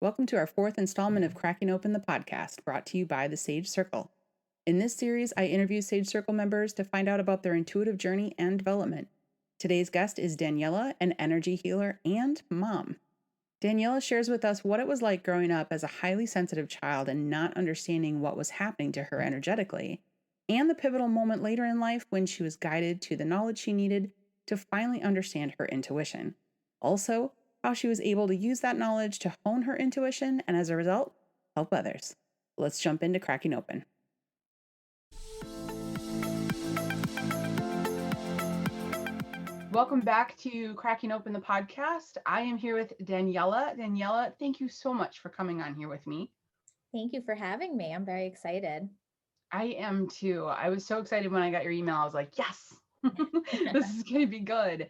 Welcome to our fourth installment of Cracking Open the Podcast, brought to you by the Sage Circle. In this series, I interview Sage Circle members to find out about their intuitive journey and development. Today's guest is Daniella, an energy healer and mom. Daniella shares with us what it was like growing up as a highly sensitive child and not understanding what was happening to her energetically, and the pivotal moment later in life when she was guided to the knowledge she needed to finally understand her intuition. Also, how she was able to use that knowledge to hone her intuition and, as a result, help others. Let's jump into Cracking Open. Welcome back to Cracking Open the Podcast. I am here with Daniella. Daniella, thank you so much for coming on here with me. Thank you for having me. I'm very excited. I am too. I was so excited when I got your email. I was like, yes, this is going to be good.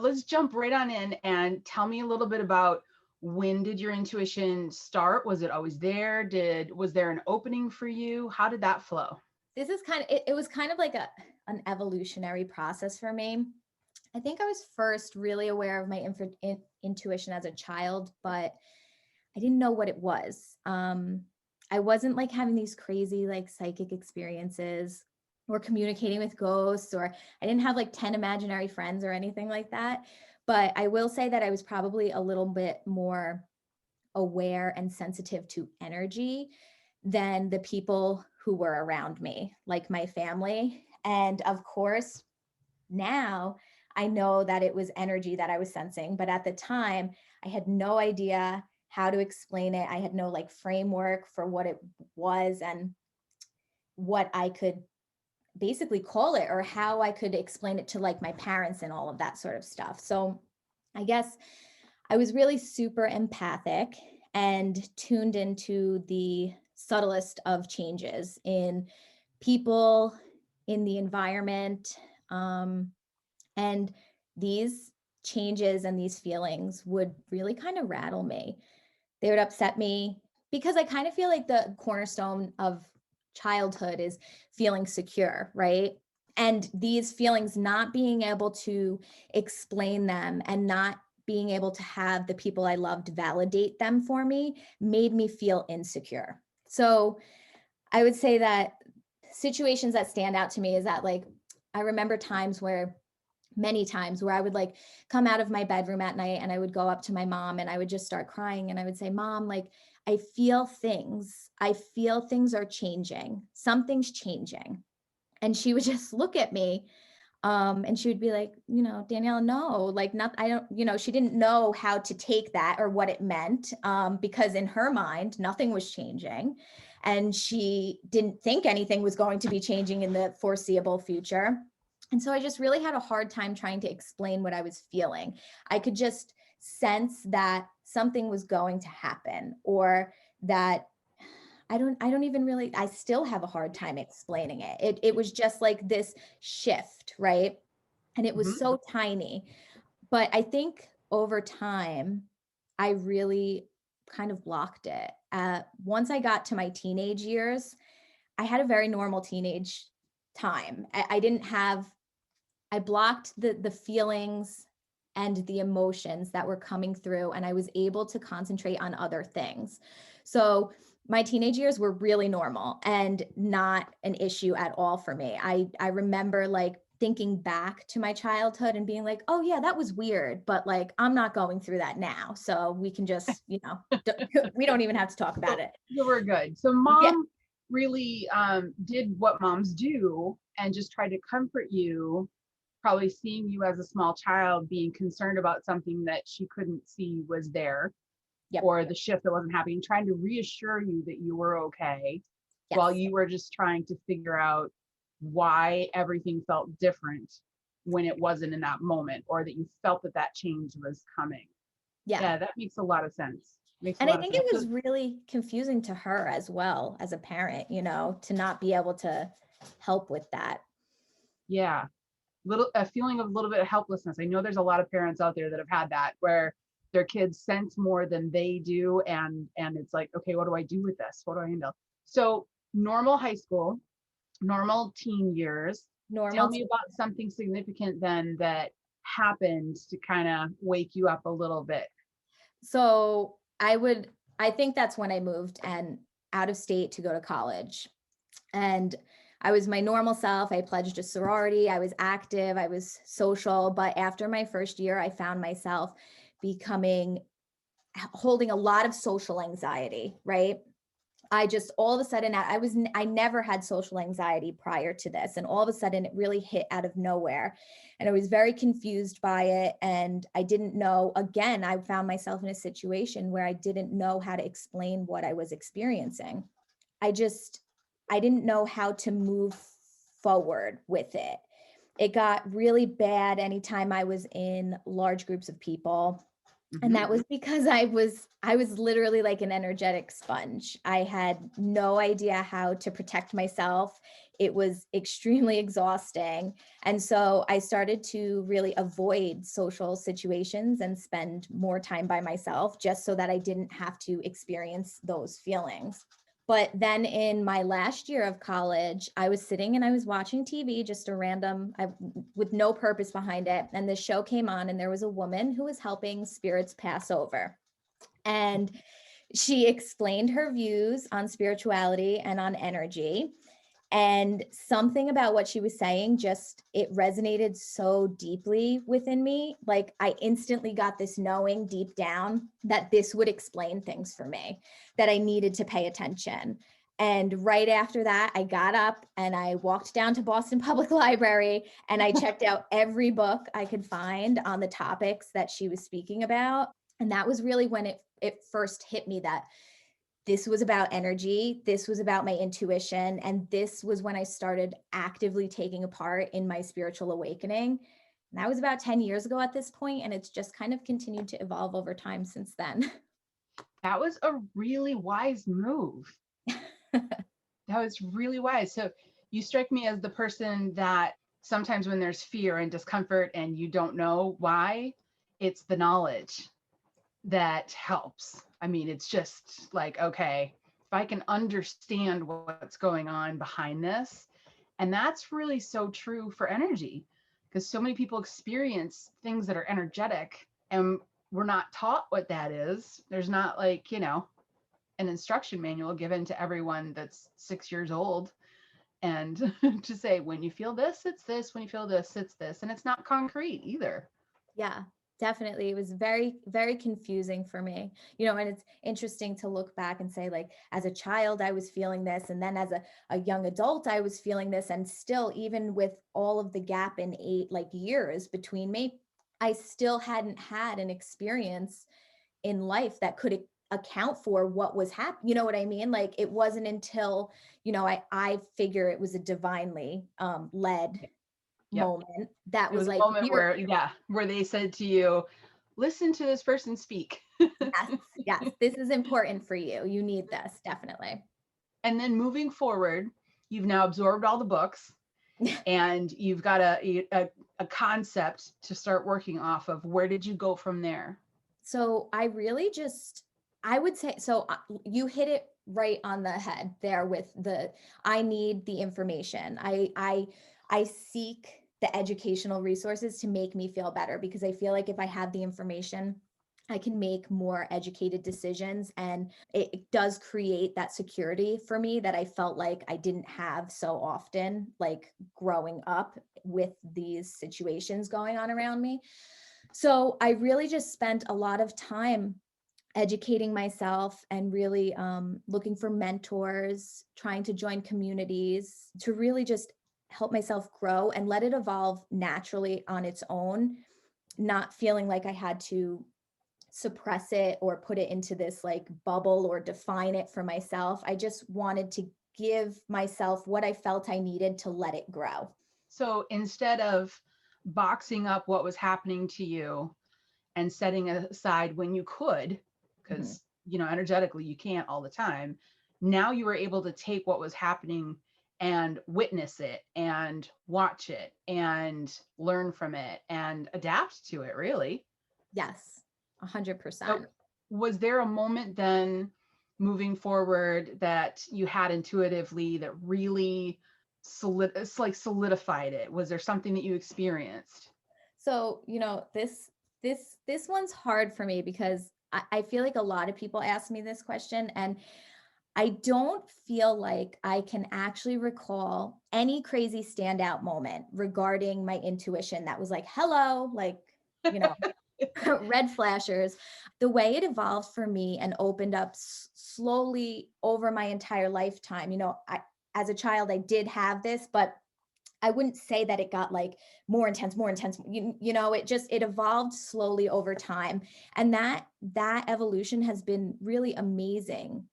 Let's jump right on in and tell me a little bit about, when did your intuition start? Was it always there? Was there an opening for you? How did that flow? This is it was kind of like an evolutionary process for me. I think I was first really aware of my intuition as a child, but I didn't know what it was. I wasn't like having these crazy like psychic experiences or communicating with ghosts, or I didn't have like 10 imaginary friends or anything like that. But I will say that I was probably a little bit more aware and sensitive to energy than the people who were around me, like my family. And of course, now I know that it was energy that I was sensing, but at the time, I had no idea how to explain it. I had no like framework for what it was and what I could basically call it, or how I could explain it to like my parents and all of that sort of stuff. So I guess I was really super empathic and tuned into the subtlest of changes in people, in the environment. And these changes and these feelings would really kind of rattle me. They would upset me because I kind of feel like the cornerstone of childhood is feeling secure, right? And these feelings, not being able to explain them and not being able to have the people I loved validate them for me, made me feel insecure. So I would say that situations that stand out to me is that, like, I remember many times where I would like come out of my bedroom at night and I would go up to my mom and I would just start crying and I would say, Mom, like, I feel things. I feel things are changing. Something's changing. And she would just look at me, and she would be like, Danielle, no, like, not, I don't, she didn't know how to take that or what it meant, because in her mind, nothing was changing. And she didn't think anything was going to be changing in the foreseeable future. And so I just really had a hard time trying to explain what I was feeling. I could just sense that something was going to happen, or that I still have a hard time explaining it. It was just like this shift, right? And it was Mhm. so tiny. But I think over time, I really kind of blocked it. Once I got to my teenage years, I had a very normal teenage time. I blocked the feelings and the emotions that were coming through, and I was able to concentrate on other things. So my teenage years were really normal and not an issue at all for me. I remember like thinking back to my childhood and being like, oh yeah, that was weird, but like, I'm not going through that now. So we can just, we don't even have to talk about So, it. so we're good. So Yeah. mom really did what moms do and just tried to comfort you, probably seeing you as a small child being concerned about something that she couldn't see was there, Yep. or the shift that wasn't happening, trying to reassure you that you were okay, while Yes. you were just trying to figure out why everything felt different when it wasn't in that moment, or that you felt that that change was coming. Yeah. Yeah, that makes a lot of sense. Makes a And I lot of think sense. it was really confusing to her as well as a parent, to not be able to help with that. Yeah, little a feeling of a little bit of helplessness. I know there's a lot of parents out there that have had that, where their kids sense more than they do, and it's like, okay, what do I do with this? What do I handle? So normal high school, normal teen years. Tell Normal. me about something significant then that happened to kind of wake you up a little bit. So I would I think that's when I moved and out of state to go to college. And I was my normal self. I pledged a sorority. I was active. I was social. But after my first year, I found myself becoming holding a lot of social anxiety, right? I just all of a sudden I never had social anxiety prior to this, and all of a sudden it really hit out of nowhere, and I was very confused by it, and I didn't know. Again, I found myself in a situation where I didn't know how to explain what I was experiencing. I just I didn't know how to move forward with it. It got really bad anytime I was in large groups of people, and Hmm. that was because I was literally like an energetic sponge. I had no idea how to protect myself. It was extremely exhausting. And so I started to really avoid social situations and spend more time by myself just so that I didn't have to experience those feelings. But then in my last year of college, I was sitting and I was watching TV, just a random, with no purpose behind it. And this show came on, and there was a woman who was helping spirits pass over. And she explained her views on spirituality and on energy. And something about what she was saying, just it resonated so deeply within me. Like I instantly got this knowing deep down that this would explain things for me, that I needed to pay attention. And right after that, I got up and I walked down to Boston Public Library and I checked out every book I could find on the topics that she was speaking about. And that was really when it first hit me that this was about energy, this was about my intuition, and this was when I started actively taking a part in my spiritual awakening. And that was about 10 years ago at this point, and it's just kind of continued to evolve over time since then. That was a really wise move. That was really wise. So you strike me as the person that sometimes when there's fear and discomfort and you don't know why, it's the knowledge that helps. I mean, it's just like, okay, if I can understand what's going on behind this, and that's really so true for energy, because so many people experience things that are energetic and we're not taught what that is. There's not like, an instruction manual given to everyone that's 6 years old and to say, when you feel this, it's this, when you feel this, it's this. And it's not concrete either. Yeah, definitely. It was very, very confusing for me. And it's interesting to look back and say, like, as a child, I was feeling this. And then as a young adult, I was feeling this. And still, even with all of the gap in years between me, I still hadn't had an experience in life that could account for what was happening. You know what I mean? Like it wasn't until, I figure it was a divinely led Yep. moment that It was was a like, moment here. where, yeah, where they said to you, listen to this person speak. Yes, yes, this is important for you. You need this, definitely. And then moving forward, you've now absorbed all the books and you've got a concept to start working off of. Where did you go from there? So I really just, I would say, so you hit it right on the head there with I need the information. I seek the educational resources to make me feel better because I feel like if I have the information, I can make more educated decisions, and it does create that security for me that I felt like I didn't have so often, like growing up with these situations going on around me. So I really just spent a lot of time educating myself and really looking for mentors, trying to join communities to really just help myself grow and let it evolve naturally on its own, not feeling like I had to suppress it or put it into this like bubble or define it for myself. I just wanted to give myself what I felt I needed to let it grow. So instead of boxing up what was happening to you and setting aside when you could, Mhm. because, energetically you can't all the time, now you were able to take what was happening and witness it and watch it and learn from it and adapt to it, really. Yes, So 100%. was there a moment then moving forward that you had intuitively that really solidified it? Was there something that you experienced? So, this one's hard for me because I feel like a lot of people ask me this question, and I don't feel like I can actually recall any crazy standout moment regarding my intuition that was like, hello, like, you know, red flashers. The way it evolved for me and opened up slowly over my entire lifetime. As a child, I did have this, but I wouldn't say that it got like more intense, more intense. It evolved slowly over time. And that evolution has been really amazing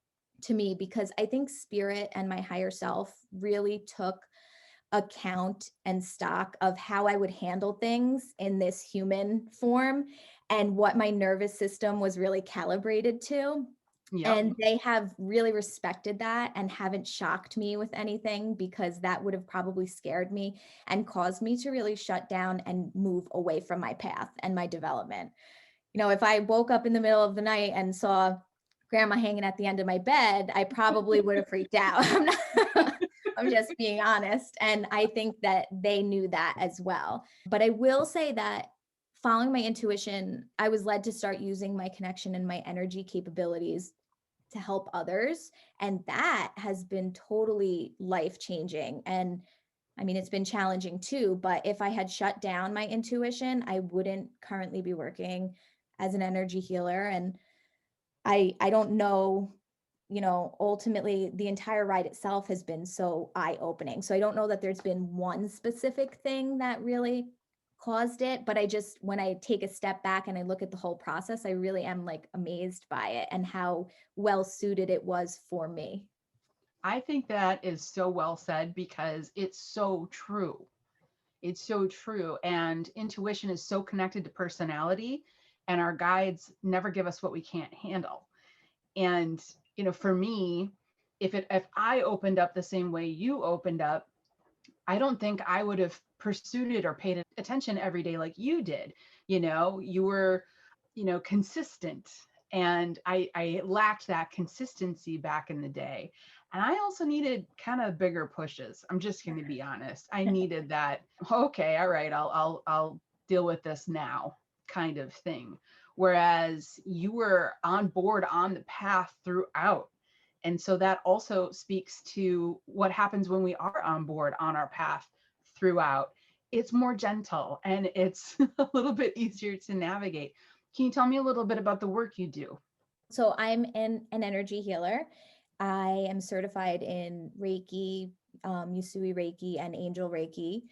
to me because I think spirit and my higher self really took account and stock of how I would handle things in this human form and what my nervous system was really calibrated to. Yep. And they have really respected that and haven't shocked me with anything because that would have probably scared me and caused me to really shut down and move away from my path and my development. If I woke up in the middle of the night and saw grandma hanging at the end of my bed, I probably would have freaked out. I'm just being honest. And I think that they knew that as well. But I will say that following my intuition, I was led to start using my connection and my energy capabilities to help others. And that has been totally life changing. And I mean, it's been challenging too, but if I had shut down my intuition, I wouldn't currently be working as an energy healer. And I don't know, ultimately the entire ride itself has been so eye-opening. So I don't know that there's been one specific thing that really caused it, but when I take a step back and I look at the whole process, I really am like amazed by it and how well suited it was for me. I think that is so well said because it's so true. It's so true. And intuition is so connected to personality, and our guides never give us what we can't handle. And, for me, if I opened up the same way you opened up, I don't think I would have pursued it or paid attention every day like you did. You were, consistent. And I lacked that consistency back in the day. And I also needed kind of bigger pushes. I'm just going to be honest. I needed that, okay, all right, I'll deal with this now kind of thing. Whereas you were on board on the path throughout. And so that also speaks to what happens when we are on board on our path throughout. It's more gentle and it's a little bit easier to navigate. Can you tell me a little bit about the work you do? So I'm an energy healer. I am certified in Reiki, Usui Reiki, and Angel Reiki.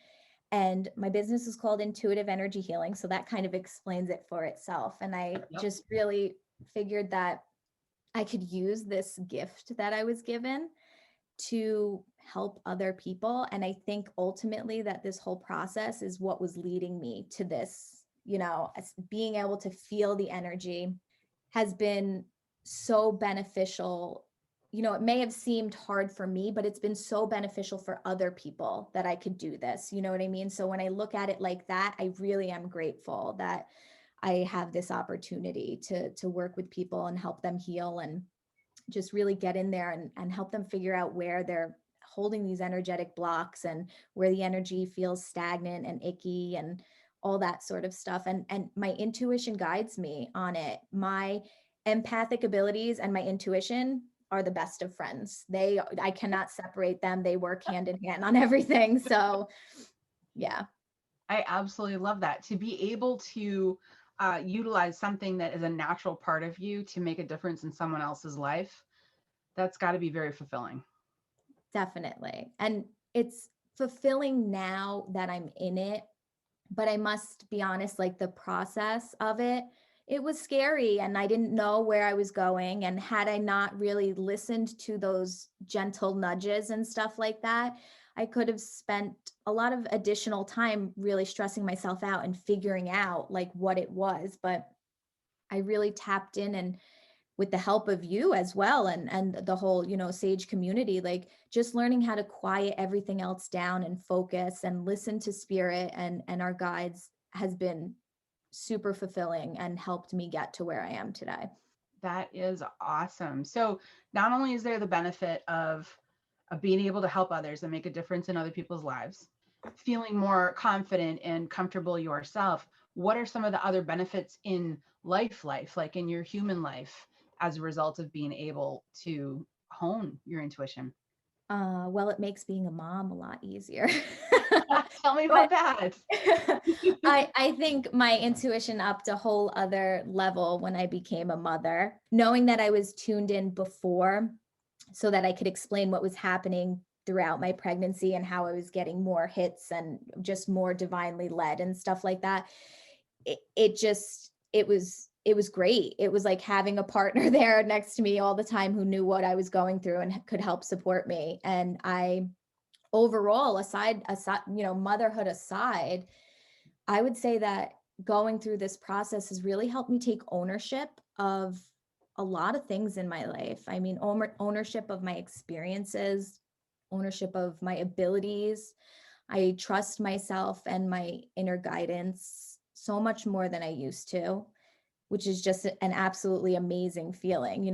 And my business is called Intuitive Energy Healing. So that kind of explains it for itself. And I Yep. just really figured that I could use this gift that I was given to help other people. And I think ultimately that this whole process is what was leading me to this, as being able to feel the energy has been so beneficial. It may have seemed hard for me, but it's been so beneficial for other people that I could do this. You know what I mean? So when I look at it like that, I really am grateful that I have this opportunity to work with people and help them heal and just really get in there and help them figure out where they're holding these energetic blocks and where the energy feels stagnant and icky and all that sort of stuff. And my intuition guides me on it. My empathic abilities and my intuition are the best of friends. I cannot separate them. They work hand in hand on everything. So yeah. I absolutely love that. To be able to utilize something that is a natural part of you to make a difference in someone else's life, that's got to be very fulfilling. Definitely. And it's fulfilling now that I'm in it. But I must be honest, like the process of it, it was scary and I didn't know where I was going. And had I not really listened to those gentle nudges and stuff like that, I could have spent a lot of additional time really stressing myself out and figuring out like what it was. But I really tapped in and with the help of you as well and the whole sage community, like just learning how to quiet everything else down and focus and listen to spirit and our guides has been super fulfilling and helped me get to where I am today. That is awesome. So not only is there the benefit of being able to help others and make a difference in other people's lives, feeling more confident and comfortable yourself, what are some of the other benefits in life, like in your human life, as a result of being able to hone your intuition? Well, it makes being a mom a lot easier. Tell me But about that. I think my intuition upped a whole other level when I became a mother, knowing that I was tuned in before so that I could explain what was happening throughout my pregnancy and how I was getting more hits and just more divinely led and stuff like that. It just it was great. It was like having a partner there next to me all the time who knew what I was going through and could help support me. And I overall, motherhood aside, I would say that going through this process has really helped me take ownership of a lot of things in my life. I mean, ownership of my experiences, ownership of my abilities. I trust myself and my inner guidance so much more than I used to, which is just an absolutely amazing feeling.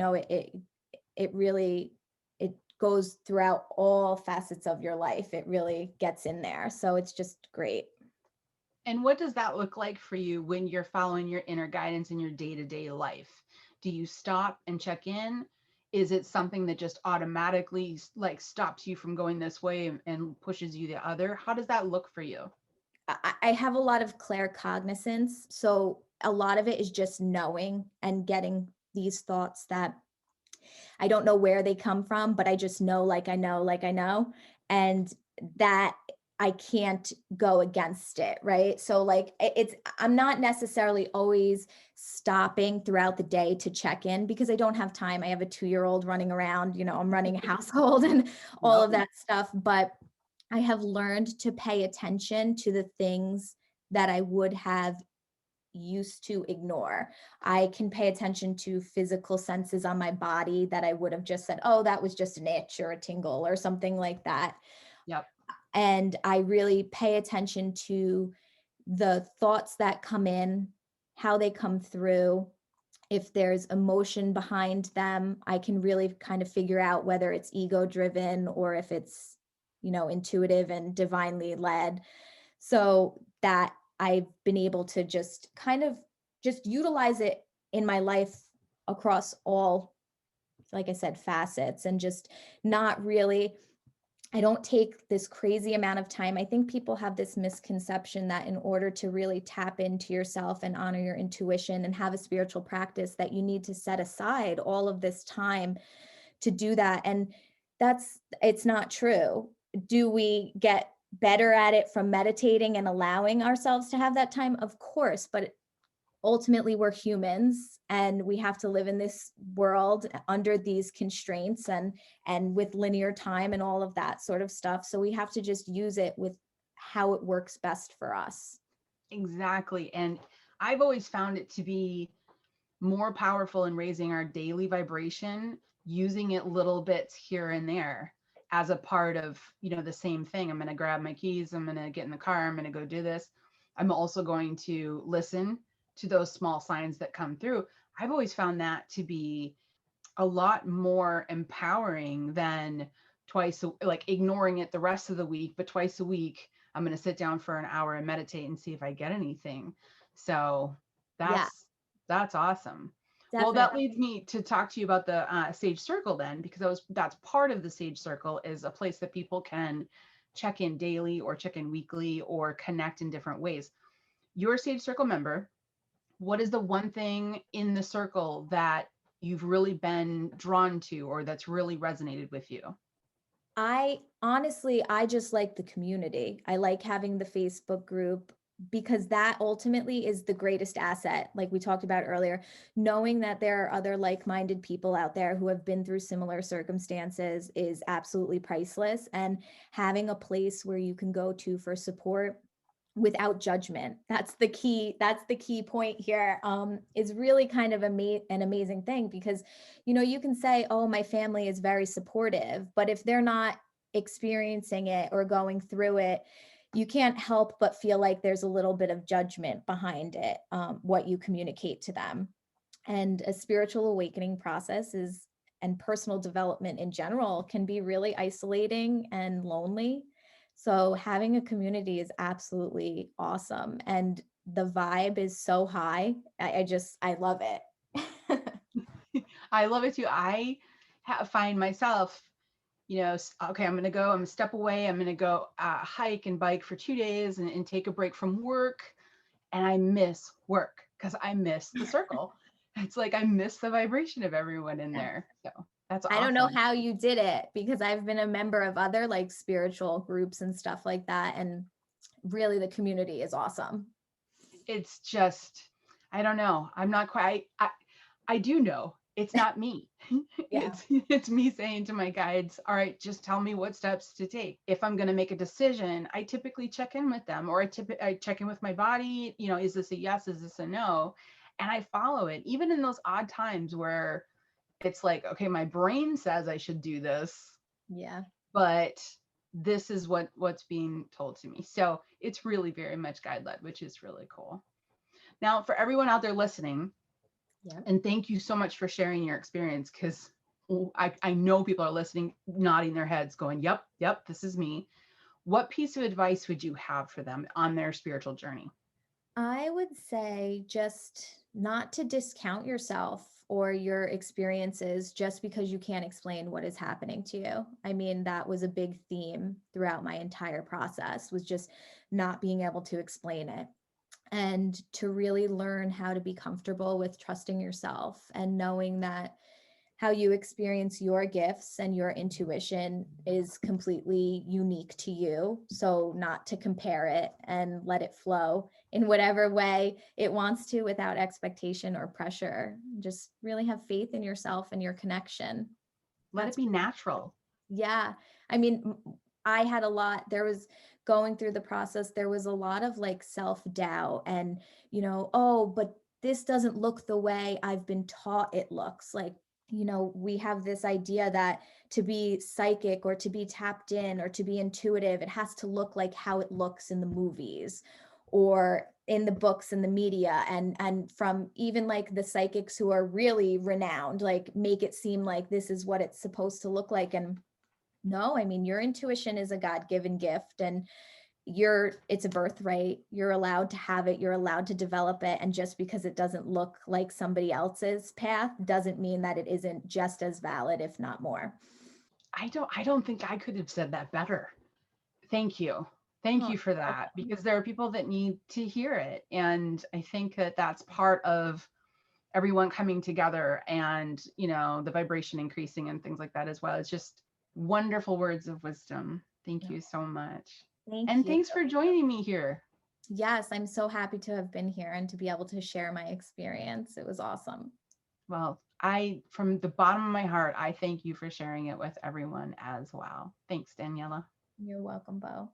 It really it goes throughout all facets of your life. It really gets in there. So it's just great. And what does that look like for you when you're following your inner guidance in your day-to-day life? Do you stop and check in? Is it something that just automatically like stops you from going this way and pushes you the other? How does that look for you? I have a lot of claircognizance. So a lot of it is just knowing and getting these thoughts that I don't know where they come from, but I just know, like I know, like I know. And that I can't go against it. Right. So, like, I'm not necessarily always stopping throughout the day to check in because I don't have time. I have a 2-year-old running around, I'm running a household and all Yep. of that stuff. But I have learned to pay attention to the things that I would have used to ignore. I can pay attention to physical senses on my body that I would have just said, oh, that was just an itch or a tingle or something like that. Yep. And I really pay attention to the thoughts that come in, how they come through. If there's emotion behind them, I can really kind of figure out whether it's ego driven or if it's, intuitive and divinely led. So that I've been able to just kind of just utilize it in my life across all, like I said, facets, and just not really, I don't take this crazy amount of time. I think people have this misconception that in order to really tap into yourself and honor your intuition and have a spiritual practice, that you need to set aside all of this time to do that. And it's not true. Do we get better at it from meditating and allowing ourselves to have that time? Of course, but ultimately we're humans and we have to live in this world under these constraints and with linear time and all of that sort of stuff. So we have to just use it with how it works best for us. Exactly. And I've always found it to be more powerful in raising our daily vibration, using it little bits here and there as a part of, the same thing. I'm going to grab my keys, I'm going to get in the car, I'm going to go do this. I'm also going to listen to those small signs that come through. I've always found that to be a lot more empowering than like ignoring it the rest of the week, but twice a week I'm going to sit down for an hour and meditate and see if I get anything. So Yeah, that's awesome. Well, that definitely. leads me to talk to you about the Sage Circle then, because that's part of the Sage Circle, is a place that people can check in daily or check in weekly or connect in different ways. You're a Sage Circle member. What is the one thing in the circle that you've really been drawn to or that's really resonated with you? I just like the community. I like having the Facebook group because that ultimately is the greatest asset. Like we talked about earlier, knowing that there are other like minded people out there who have been through similar circumstances is absolutely priceless. And having a place where you can go to for support without judgment, that's the key point here, is really kind of an amazing thing because you can say, oh, my family is very supportive, but if they're not experiencing it or going through it, you can't help but feel like there's a little bit of judgment behind it, what you communicate to them. And a spiritual awakening process is and personal development in general can be really isolating and lonely. So having a community is absolutely awesome. And the vibe is so high. I love it. I love it too. I find myself, okay, I'm going to step away. I'm going to go hike and bike for 2 days and take a break from work. And I miss work because I miss the circle. It's like I miss the vibration of everyone in Yeah. there. So that's I don't know awesome. how you did it because I've been a member of other like spiritual groups and stuff like that. And really the community is awesome. It's just, I don't know. I'm not quite, I do know it's not me. Yeah. It's me saying to my guides, all right, just tell me what steps to take. If I'm going to make a decision, I typically check in with them, or I check in with my body, is this a yes, is this a no? And I follow it, even in those odd times where it's like, okay, my brain says I should do this, Yeah. but this is what's being told to me. So it's really very much guide led, which is really cool. Now, for everyone out there listening, Yeah. and thank you so much for sharing your experience, because I know people are listening, nodding their heads, going, yep, this is me. What piece of advice would you have for them on their spiritual journey? I would say just not to discount yourself or your experiences just because you can't explain what is happening to you. I mean, that was a big theme throughout my entire process, was just not being able to explain it. And to really learn how to be comfortable with trusting yourself and knowing that how you experience your gifts and your intuition is completely unique to you. So, not to compare it and let it flow in whatever way it wants to without expectation or pressure. Just really have faith in yourself and your connection. Let it That's be natural. yeah. I mean, I had a lot, there was going through the process, there was a lot of like self doubt and, oh, but this doesn't look the way I've been taught it looks. Like, we have this idea that to be psychic or to be tapped in or to be intuitive, it has to look like how it looks in the movies or in the books and the media, and from even like the psychics who are really renowned, like make it seem like this is what it's supposed to look like. And no, I mean, your intuition is a God-given gift, and it's a birthright. You're allowed to have it, you're allowed to develop it. And just because it doesn't look like somebody else's path doesn't mean that it isn't just as valid, if not more. I don't think I could have said that better. Thank you. Thank Oh, you for you're that, welcome. because there are people that need to hear it. And I think that that's part of everyone coming together, and, the vibration increasing and things like that as well. It's just wonderful words of wisdom. Thank No, you so much. thank And you. thanks for joining me here. Yes, I'm so happy to have been here and to be able to share my experience. It was awesome. Well, from the bottom of my heart, I thank you for sharing it with everyone as well. Thanks, Daniela. You're welcome, Bo.